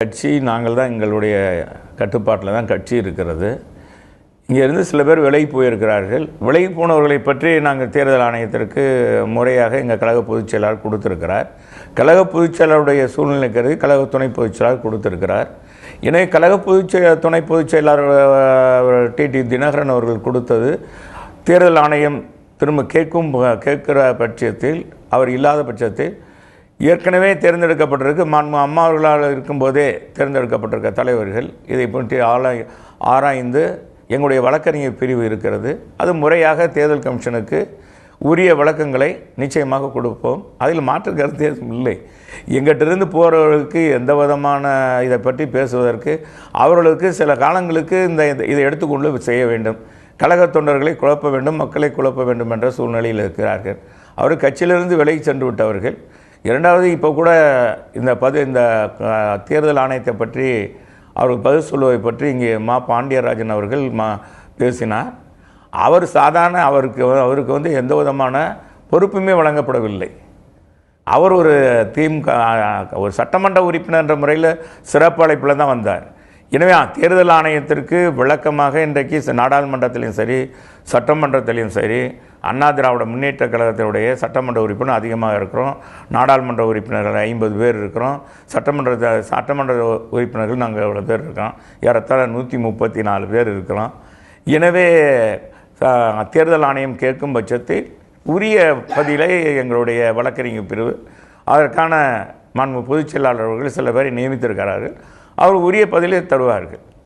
கட்சி நாங்கள் தான் எங்களுடைய கட்டுப்பாட்டில் தான் கட்சி இருக்கிறது. இங்கேருந்து சில பேர் விலகி போயிருக்கிறார்கள். விலகி போனவர்களை பற்றி நாங்கள் தேர்தல் ஆணையத்திற்கு முறையாக எங்கள் கழக பொதுச் செயலாளர் கொடுத்துருக்கிறார். கழக பொதுச் செயலாளருடைய சூழ்நிலை கருதி கழக துணை பொதுச் செயலாளர் கொடுத்துருக்கிறார். எனவே கழக துணை பொதுச் செயலாளர் டிடி தினகரன் அவர்கள் கொடுத்தது தேர்தல் ஆணையம் திரும்ப கேட்கிற பட்சத்தில், அவர் இல்லாத பட்சத்தில் ஏற்கனவே தேர்ந்தெடுக்கப்பட்டிருக்கு அம்மா அவர்களால் இருக்கும்போதே தேர்ந்தெடுக்கப்பட்டிருக்க தலைவர்கள் இதை பற்றி ஆராய்ந்து எங்களுடைய வழக்கறிஞர் பிரிவு இருக்கிறது. அது முறையாக தேர்தல் கமிஷனுக்கு உரிய விளக்கங்களை நிச்சயமாக கொடுப்போம். அதில் மாற்று கருத்து எதுவும் இல்லை. எங்கிட்டிருந்து போகிறவர்களுக்கு எந்த விதமான இதை பற்றி பேசுவதற்கு அவர்களுக்கு சில காலங்களுக்கு இதை எடுத்துக்கொண்டு செய்ய வேண்டும். கழக தொண்டர்களை குழப்ப வேண்டும், மக்களை குழப்ப வேண்டும் என்ற சூழ்நிலையில் இருக்கிறார்கள். அவர் கட்சியிலிருந்து விலகி சென்று விட்டவர்கள். இரண்டாவது, இப்போ கூட இந்த தேர்தல் ஆணையத்தை பற்றி அவருக்கு பதில் சொல்வதை பற்றி இங்கே பாண்டியராஜன் அவர்கள் பேசினார். அவர் சாதாரண அவருக்கு எந்த விதமான பொறுப்புமே வழங்கப்படவில்லை. அவர் ஒரு ஒரு சட்டமன்ற உறுப்பினர் என்ற முறையில் சிறப்பு அழைப்பில் தான் வந்தார். எனவே தேர்தல் ஆணையத்திற்கு விளக்கமாக இன்றைக்கு நாடாளுமன்றத்திலையும் சரி சட்டமன்றத்திலையும் சரி அண்ணா திராவிட முன்னேற்ற கழகத்தினுடைய சட்டமன்ற உறுப்பினர் அதிகமாக இருக்கிறோம். நாடாளுமன்ற உறுப்பினர்கள் 50 பேர் இருக்கிறோம். சட்டமன்ற உறுப்பினர்கள் நாங்கள் எவ்வளோ பேர் இருக்கோம், ஏறத்தாழ 134 பேர் இருக்கிறோம். எனவே தேர்தல் ஆணையம் கேட்கும் பட்சத்தில் உரிய பதிலை எங்களுடைய வழக்கறிஞர் பிரிவு அதற்கான பொதுச் செயலாளர்கள் சில பேரை நியமித்திருக்கிறார்கள். அவர் உரிய பதிலை தருவார்கள்.